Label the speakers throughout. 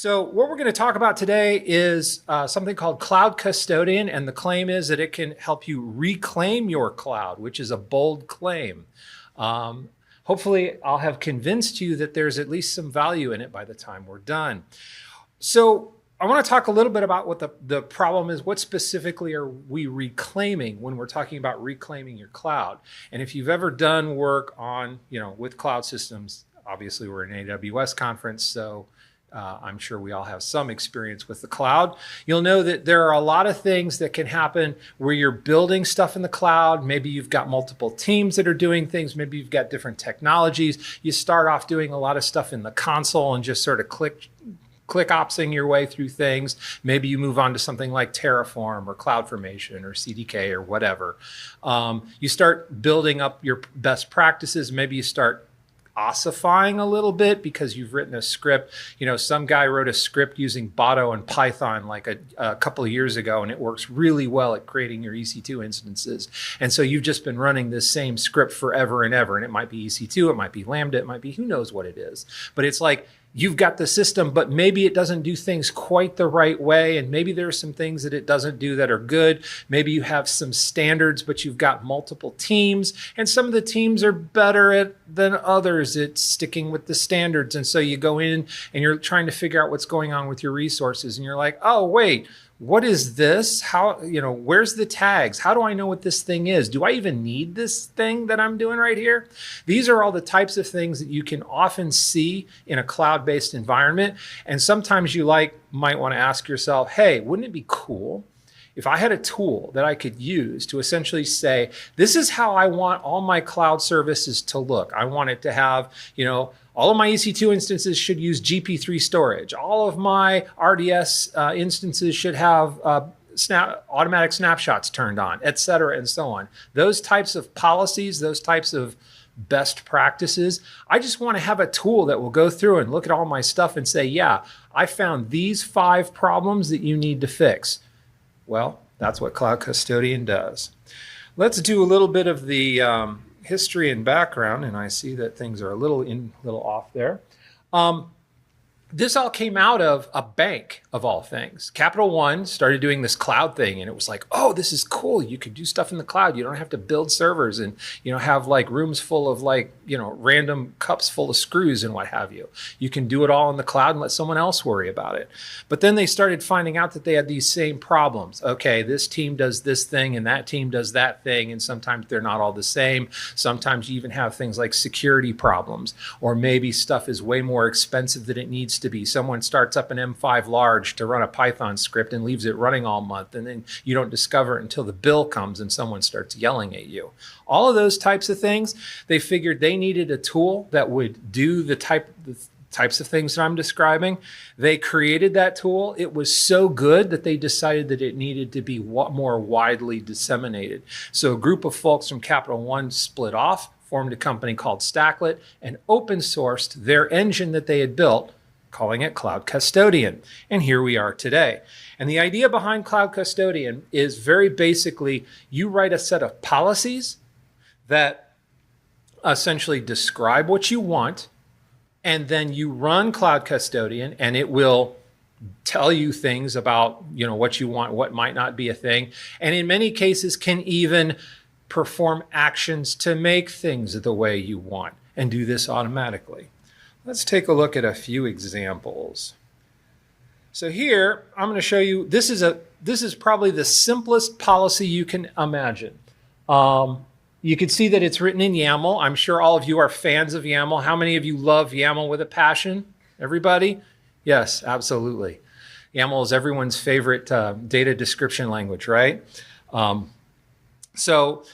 Speaker 1: So what we're going to talk about today is something called Cloud Custodian, and the claim is that it can help you reclaim your cloud, which is a bold claim. Hopefully, I'll have convinced you that there's at least some value in it by the time we're done. So I want to talk a little bit about what the problem is. What specifically are we reclaiming when we're talking about reclaiming your cloud? And if you've ever done work on, with cloud systems, obviously we're an AWS conference, so I'm sure we all have some experience with the cloud. You'll know that there are a lot of things that can happen where you're building stuff in the cloud. Maybe you've got multiple teams that are doing things. Maybe you've got different technologies. You start off doing a lot of stuff in the console and just sort of click opsing your way through things. Maybe you move on to something like Terraform or CloudFormation or CDK or whatever. You start building up your best practices. Maybe you start ossifying a little bit because you've written a script. Some guy wrote a script using Botto and Python like a couple of years ago, and it works really well at creating your EC2 instances. And so you've just been running this same script forever and ever. And it might be EC2, it might be Lambda, it might be who knows what it is. But it's like, you've got the system, but maybe it doesn't do things quite the right way. And maybe there are some things that it doesn't do that are good. Maybe you have some standards, but you've got multiple teams. And some of the teams are better than others at sticking with the standards. And so you go in and you're trying to figure out what's going on with your resources. And you're like, oh, wait, what is this? How, where's the tags? How do I know what this thing is? Do I even need this thing that I'm doing right here? These are all the types of things that you can often see in a cloud-based environment. And sometimes you might want to ask yourself, hey, wouldn't it be cool if I had a tool that I could use to essentially say, this is how I want all my cloud services to look. I want it to have, all of my EC2 instances should use GP3 storage. All of my RDS instances should have automatic snapshots turned on, et cetera, and so on. Those types of policies, those types of best practices, I just want to have a tool that will go through and look at all my stuff and say, yeah, I found these 5 problems that you need to fix. Well, that's what Cloud Custodian does. Let's do a little bit of the history and background, and I see that things are a little off there. This all came out of a bank, of all things. Capital One started doing this cloud thing, and it was like, oh, this is cool. You can do stuff in the cloud. You don't have to build servers and have rooms full of random cups full of screws and what have you. You can do it all in the cloud and let someone else worry about it. But then they started finding out that they had these same problems. Okay, this team does this thing and that team does that thing, and sometimes they're not all the same. Sometimes you even have things like security problems, or maybe stuff is way more expensive than it needs to be. Someone starts up an M5 large to run a Python script and leaves it running all month, and then you don't discover it until the bill comes and someone starts yelling at you. All of those types of things, they figured they needed a tool that would do the types of things that I'm describing. They created that tool. It was so good that they decided that it needed to be more widely disseminated. So a group of folks from Capital One split off, formed a company called Stacklet, and open sourced their engine that they had built, calling it Cloud Custodian. And here we are today. And the idea behind Cloud Custodian is very basically, you write a set of policies that essentially describe what you want, and then you run Cloud Custodian, and it will tell you things about what you want, what might not be a thing, and in many cases can even perform actions to make things the way you want and do this automatically. Let's take a look at a few examples. So here, I'm going to show you, this is probably the simplest policy you can imagine. You can see that it's written in YAML. I'm sure all of you are fans of YAML. How many of you love YAML with a passion? Everybody? Yes, absolutely. YAML is everyone's favorite data description language, right? So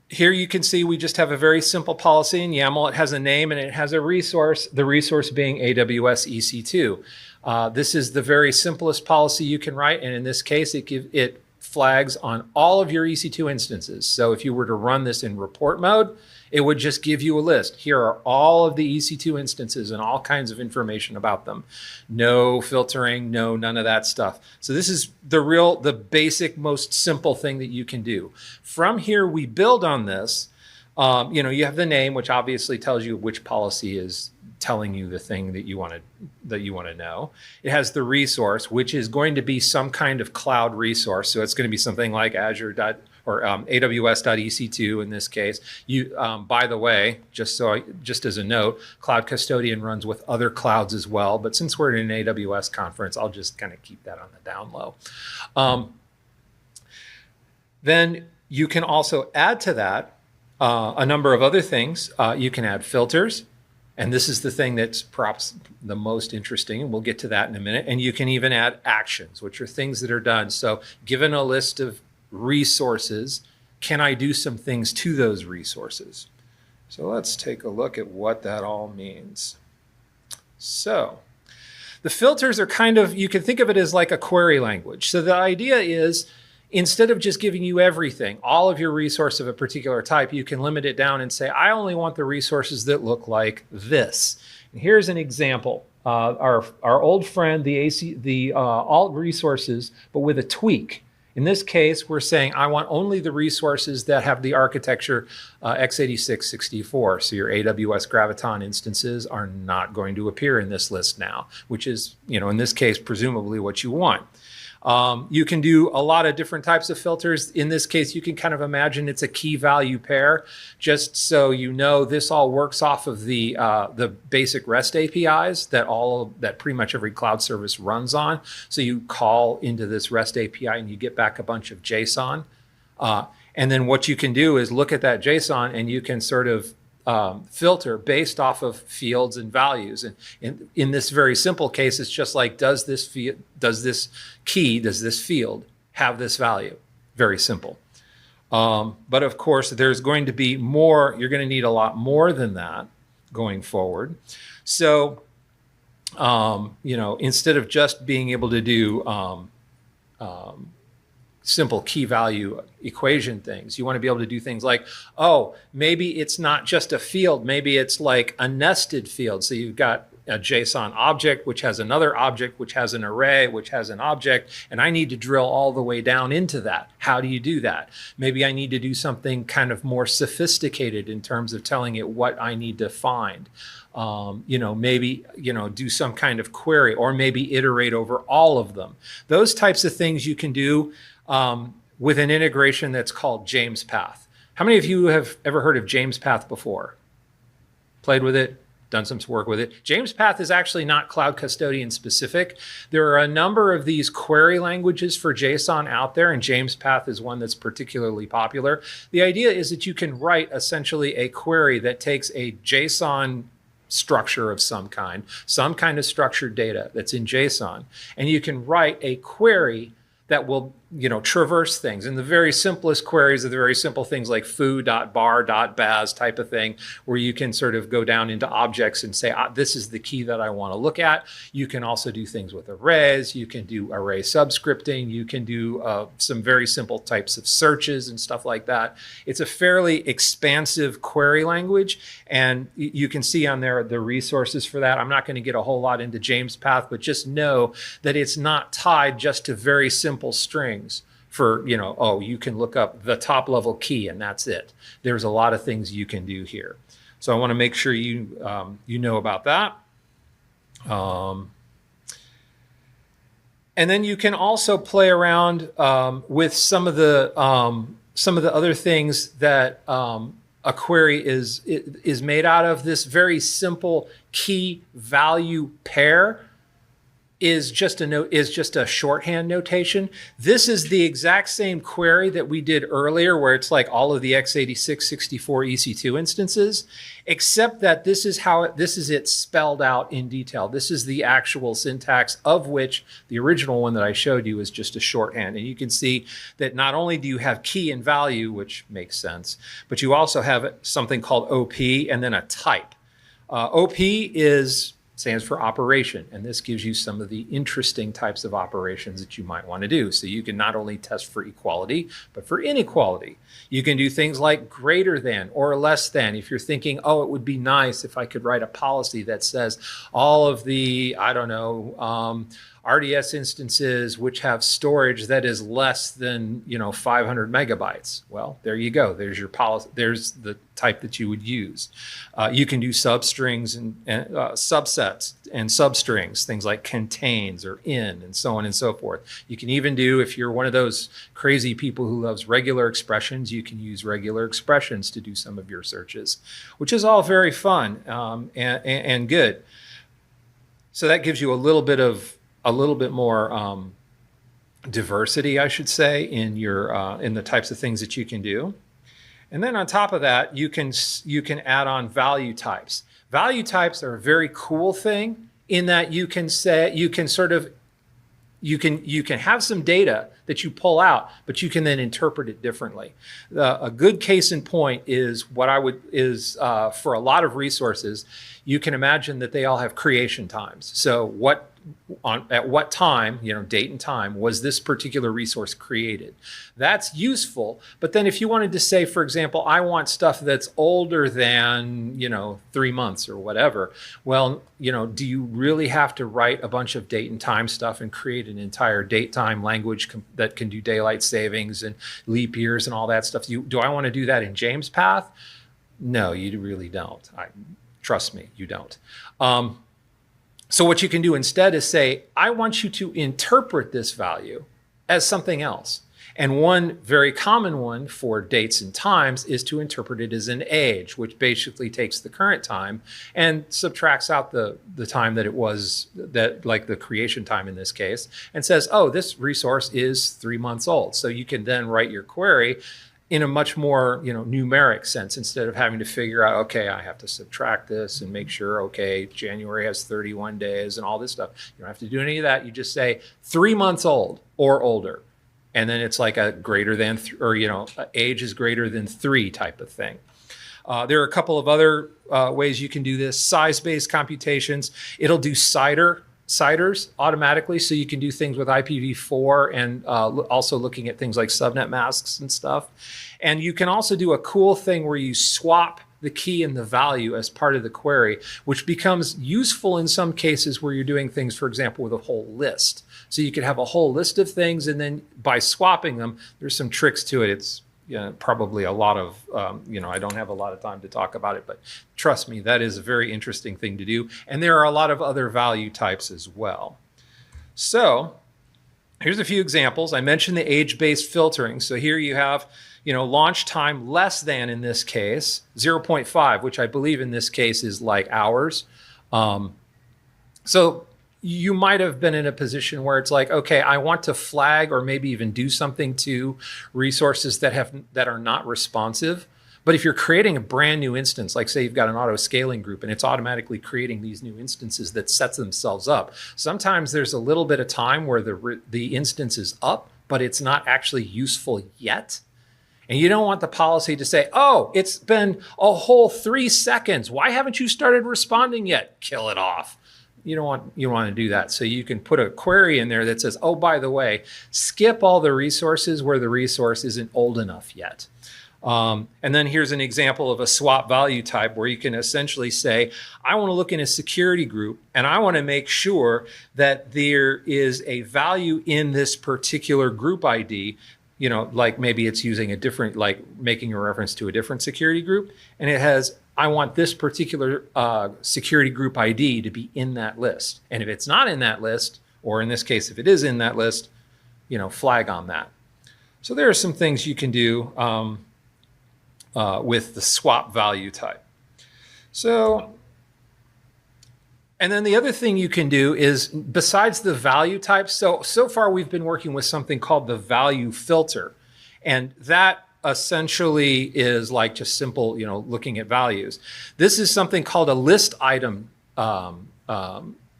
Speaker 1: here you can see we just have a very simple policy in YAML. It has a name and it has a resource, the resource being AWS EC2. This is the very simplest policy you can write, and in this case, it flags on all of your EC2 instances. So if you were to run this in report mode, it would just give you a list. Here are all of the EC2 instances and all kinds of information about them. No filtering, none of that stuff. So this is the basic, most simple thing that you can do. From here, we build on this. You have the name, which obviously tells you which policy is telling you the thing that you want to know. It has the resource, which is going to be some kind of cloud resource. So it's going to be something like Azure or AWS.EC2 in this case. By the way, just as a note, Cloud Custodian runs with other clouds as well. But since we're in an AWS conference, I'll just kind of keep that on the down low. Then you can also add to that a number of other things. You can add filters. And this is the thing that's perhaps the most interesting, and we'll get to that in a minute. And you can even add actions, which are things that are done. So given a list of resources, can I do some things to those resources? So let's take a look at what that all means. So the filters are kind of, you can think of it as like a query language. So the idea is, instead of just giving you everything, all of your resource of a particular type, you can limit it down and say, I only want the resources that look like this. And here's an example. Our old friend, the alt resources, but with a tweak. In this case, we're saying I want only the resources that have the architecture x86-64. So your AWS Graviton instances are not going to appear in this list now, which is, in this case, presumably what you want. You can do a lot of different types of filters. In this case, you can kind of imagine it's a key value pair, just so you know this all works off of the basic REST APIs that pretty much every cloud service runs on. So you call into this REST API and you get back a bunch of JSON. And then what you can do is look at that JSON and you can sort of filter based off of fields and values. And in this very simple case, it's just like, does this field have this value? Very simple. But of course, there's going to be more. You're going to need a lot more than that going forward. So, instead of just being able to do simple key value equation things, you want to be able to do things like, maybe it's not just a field, maybe it's like a nested field. So you've got a JSON object, which has another object, which has an array, which has an object, and I need to drill all the way down into that. How do you do that? Maybe I need to do something kind of more sophisticated in terms of telling it what I need to find. Maybe, do some kind of query, or maybe iterate over all of them. Those types of things you can do with an integration that's called JamesPath. How many of you have ever heard of JamesPath before? Played with it? Done some work with it? JamesPath is actually not Cloud Custodian specific. There are a number of these query languages for JSON out there, and JamesPath is one that's particularly popular. The idea is that you can write essentially a query that takes a JSON structure of some kind of structured data that's in JSON, and you can write a query that will, traverse things. And the very simplest queries are the very simple things like foo.bar.baz type of thing, where you can sort of go down into objects and say, this is the key that I want to look at. You can also do things with arrays. You can do array subscripting. You can do some very simple types of searches and stuff like that. It's a fairly expansive query language, and you can see on there the resources for that. I'm not going to get a whole lot into JamesPath, but just know that it's not tied just to very simple strings. For, you can look up the top level key and that's it. There's a lot of things you can do here. So I want to make sure you know about that. And then you can also play around with some of the other things that a query is made out of. This very simple key value pair is just a shorthand notation. This is the exact same query that we did earlier, where it's like all of the x86-64 EC2 instances, except that this is it spelled out in detail. This is the actual syntax, of which the original one that I showed you is just a shorthand. And you can see that not only do you have key and value, which makes sense, but you also have something called OP and then a type. OP is stands for operation. And this gives you some of the interesting types of operations that you might want to do. So you can not only test for equality, but for inequality. You can do things like greater than or less than. If you're thinking, oh, it would be nice if I could write a policy that says all of the, I don't know, RDS instances which have storage that is less than 500 megabytes. Well, there you go. There's your policy. There's the type that you would use. You can do substrings and subsets and substrings, things like contains or in, and so on and so forth. You can even do, if you're one of those crazy people who loves regular expressions, you can use regular expressions to do some of your searches, which is all very fun and good. So that gives you a little bit more diversity, I should say, in the types of things that you can do. And then on top of that, you can add on value types. Value types are a very cool thing in that you can have some data that you pull out, but you can then interpret it differently. A good case in point is for a lot of resources, you can imagine that they all have creation times. So at what time, date and time, was this particular resource created? That's useful. But then if you wanted to say, for example, I want stuff that's older than, 3 months or whatever, well, do you really have to write a bunch of date and time stuff and create an entire date time language that can do daylight savings and leap years and all that stuff? Do I want to do that in James Path? No, you really don't. Trust me, you don't. So what you can do instead is say, I want you to interpret this value as something else. And one very common one for dates and times is to interpret it as an age, which basically takes the current time and subtracts out the time that it was, like the creation time in this case, and says, oh, this resource is 3 months old. So you can then write your query in a much more numeric sense, instead of having to figure out, okay, I have to subtract this and make sure, okay, January has 31 days and all this stuff. You don't have to do any of that. You just say 3 months old or older. And then it's like a greater than, age is greater than 3 type of thing. There are a couple of other ways you can do this. Size-based computations. It'll do CIDRs automatically, so you can do things with IPv4 and also looking at things like subnet masks and stuff. And you can also do a cool thing where you swap the key and the value as part of the query, which becomes useful in some cases where you're doing things, for example, with a whole list. So you could have a whole list of things, and then by swapping them, there's some tricks to it. It's probably a lot of, I don't have a lot of time to talk about it, but trust me, that is a very interesting thing to do. And there are a lot of other value types as well. So here's a few examples. I mentioned the age-based filtering. So here you have, launch time less than, in this case, 0.5, which I believe in this case is like hours. So you might have been in a position where it's like, okay, I want to flag or maybe even do something to resources that are not responsive. But if you're creating a brand new instance, like say you've got an auto scaling group and it's automatically creating these new instances that sets themselves up, sometimes there's a little bit of time where the instance is up, but it's not actually useful yet. And you don't want the policy to say, oh, it's been a whole 3 seconds. Why haven't you started responding yet? Kill it off. You want to do that. So you can put a query in there that says, oh, by the way, skip all the resources where the resource isn't old enough yet. And then here's an example of a swap value type where you can essentially say, I want to look in a security group and I want to make sure that there is a value in this particular group ID, like maybe it's using a different, like making a reference to a different security group. And it has, I want this particular security group ID to be in that list. And if it's not in that list, or in this case, if it is in that list, flag on that. So there are some things you can do with the swap value type. So, and then the other thing you can do is, besides the value type, so far we've been working with something called the value filter. And that essentially is like just simple, looking at values. This is something called a list item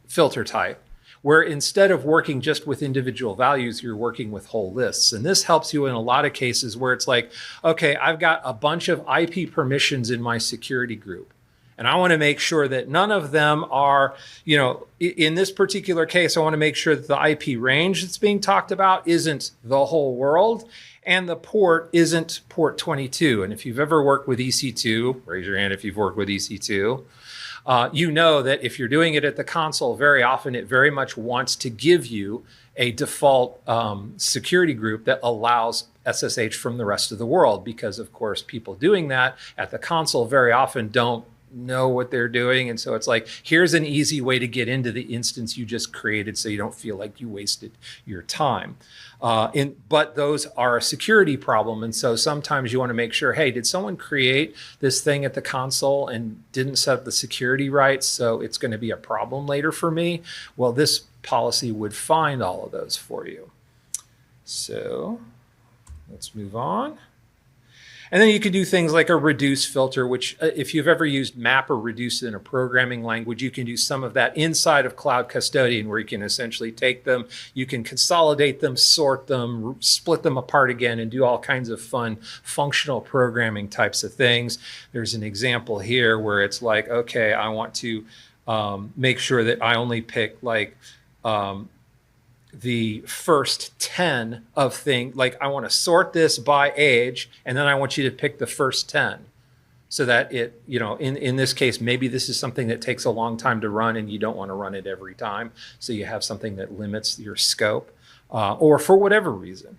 Speaker 1: filter type, where instead of working just with individual values, you're working with whole lists. And this helps you in a lot of cases where it's like, okay, I've got a bunch of IP permissions in my security group. And I want to make sure that none of them are, in this particular case, I want to make sure that the IP range that's being talked about isn't the whole world, and the port isn't port 22. And if you've ever worked with EC2, raise your hand if you've worked with EC2. You know that if you're doing it at the console, very often it very much wants to give you a default security group that allows SSH from the rest of the world, because of course people doing that at the console very often don't know what they're doing. And so it's like, here's an easy way to get into the instance you just created so you don't feel like you wasted your time. But those are a security problem. And so sometimes you want to make sure, hey, did someone create this thing at the console and didn't set up the security right, so it's going to be a problem later for me? Well, this policy would find all of those for you. So let's move on. And then you can do things like a reduce filter, which if you've ever used map or reduce in a programming language, you can do some of that inside of Cloud Custodian, where you can essentially take them, you can consolidate them, sort them, split them apart again, and do all kinds of fun functional programming types of things. There's an example here where it's like, okay, I want to make sure that I only pick like the first 10 of things. Like I want to sort this by age, and then I want you to pick the first 10, so that it, in this case, maybe this is something that takes a long time to run and you don't want to run it every time. So you have something that limits your scope, or for whatever reason.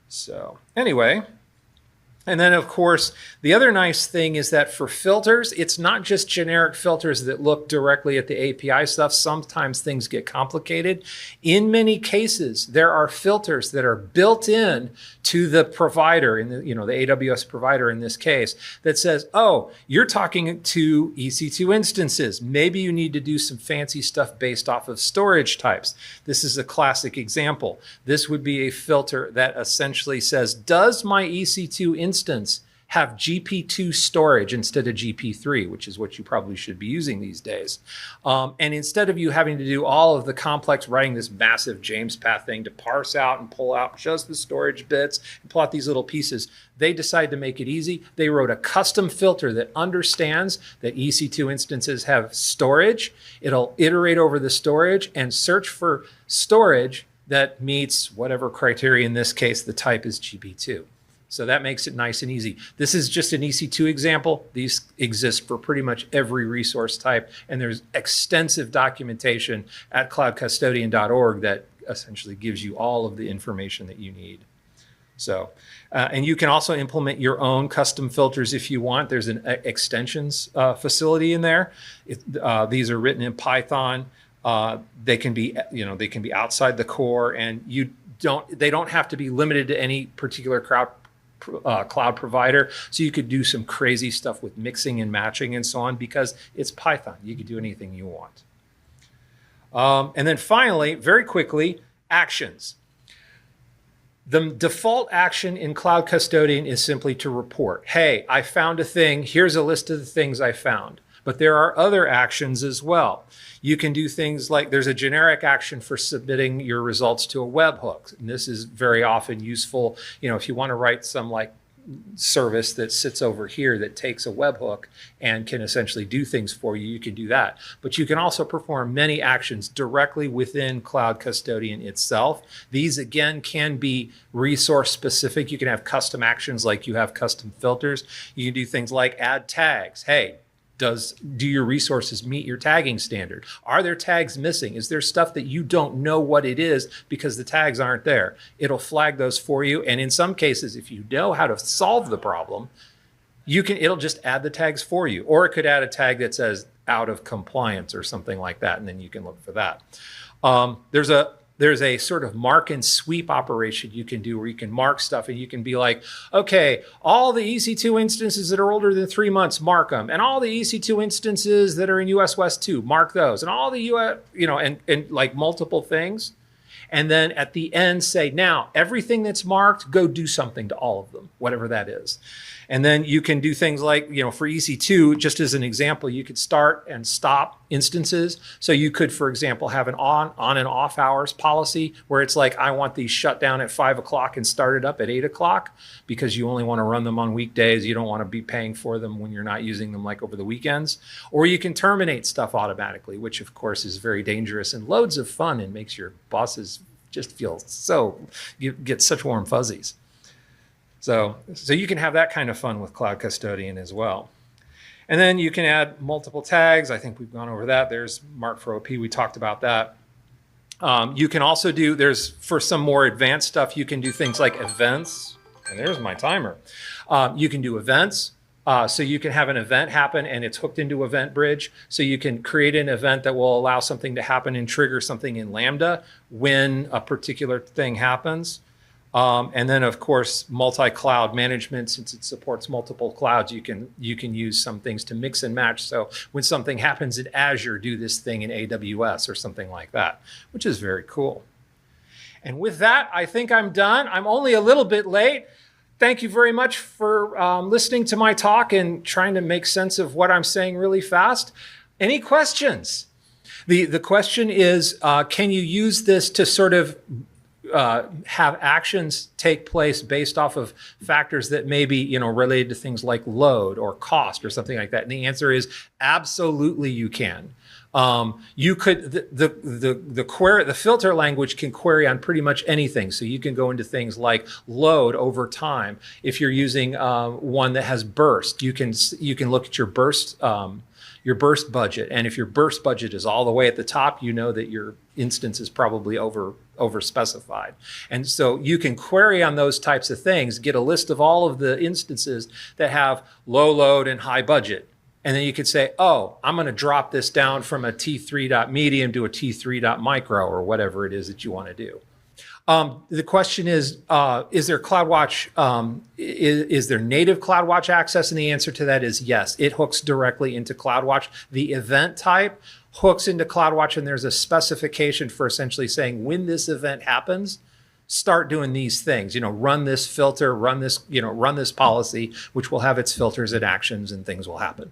Speaker 1: So anyway, and then of course, the other nice thing is that for filters, it's not just generic filters that look directly at the API stuff. Sometimes things get complicated. In many cases, there are filters that are built in to the provider, in the AWS provider in this case, that says, oh, you're talking to EC2 instances. Maybe you need to do some fancy stuff based off of storage types. This is a classic example. This would be a filter that essentially says, does my EC2 instance have GP2 storage instead of GP3, which is what you probably should be using these days. And instead of you having to do all of the complex, writing this massive James path thing to parse out and pull out just the storage bits and pull out these little pieces, they decided to make it easy. They wrote a custom filter that understands that EC2 instances have storage. It'll iterate over the storage and search for storage that meets whatever criteria. In this case, the type is GP2. So that makes it nice and easy. This is just an EC2 example. These exist for pretty much every resource type, and there's extensive documentation at cloudcustodian.org that essentially gives you all of the information that you need. So, and you can also implement your own custom filters if you want. There's an extensions facility in there. These are written in Python. They can be, outside the core, and they don't have to be limited to any particular cloud provider. So you could do some crazy stuff with mixing and matching and so on, because it's Python. You could do anything you want. And then finally, very quickly, actions. The default action in Cloud Custodian is simply to report, hey, I found a thing. Here's a list of the things I found. But there are other actions as well. You can do things like, there's a generic action for submitting your results to a webhook. And this is very often useful, if you want to write some like service that sits over here that takes a webhook and can essentially do things for you, you can do that. But you can also perform many actions directly within Cloud Custodian itself. These again can be resource specific. You can have custom actions like you have custom filters. You can do things like add tags. Hey, do your resources meet your tagging standard? Are there tags missing? Is there stuff that you don't know what it is because the tags aren't there? It'll flag those for you. And in some cases, if you know how to solve the problem, it'll just add the tags for you. Or it could add a tag that says out of compliance or something like that, and then you can look for that. There's a sort of mark and sweep operation you can do where you can mark stuff, and you can be like, okay, all the EC2 instances that are older than 3 months, mark them. And all the EC2 instances that are in US West 2, mark those. And all the US, and like multiple things. And then at the end say, now everything that's marked, go do something to all of them, whatever that is. And then you can do things like, for EC2, just as an example, you could start and stop instances. So you could, for example, have an on and off hours policy where it's like, I want these shut down at 5 o'clock and started up at 8 o'clock because you only want to run them on weekdays. You don't want to be paying for them when you're not using them like over the weekends. Or you can terminate stuff automatically, which of course is very dangerous and loads of fun and makes your bosses just feel you get such warm fuzzies. So you can have that kind of fun with Cloud Custodian as well. And then you can add multiple tags. I think we've gone over that. There's Mark for OP. We talked about that. You can also for some more advanced stuff, you can do things like events. And there's my timer. You can do events. So you can have an event happen and it's hooked into EventBridge. So you can create an event that will allow something to happen and trigger something in Lambda when a particular thing happens. And then, of course, multi-cloud management, since it supports multiple clouds, you can use some things to mix and match. So when something happens in Azure, do this thing in AWS or something like that, which is very cool. And with that, I think I'm done. I'm only a little bit late. Thank you very much for listening to my talk and trying to make sense of what I'm saying really fast. Any questions? The question is, can you use this to sort of have actions take place based off of factors that may be, related to things like load or cost or something like that? And the answer is absolutely you can. You could, the filter language can query on pretty much anything. So you can go into things like load over time. If you're using one that has burst, you can look at your burst budget. And if your burst budget is all the way at the top, you know that your instance is probably over specified. And so you can query on those types of things, get a list of all of the instances that have low load and high budget. And then you could say, oh, I'm going to drop this down from a T3.medium to a T3.micro or whatever it is that you want to do. The question is there CloudWatch, is there native CloudWatch access? And the answer to that is yes. It hooks directly into CloudWatch. The event type hooks into CloudWatch, and there's a specification for essentially saying when this event happens, start doing these things. Run this filter, run this policy, which will have its filters and actions, and things will happen.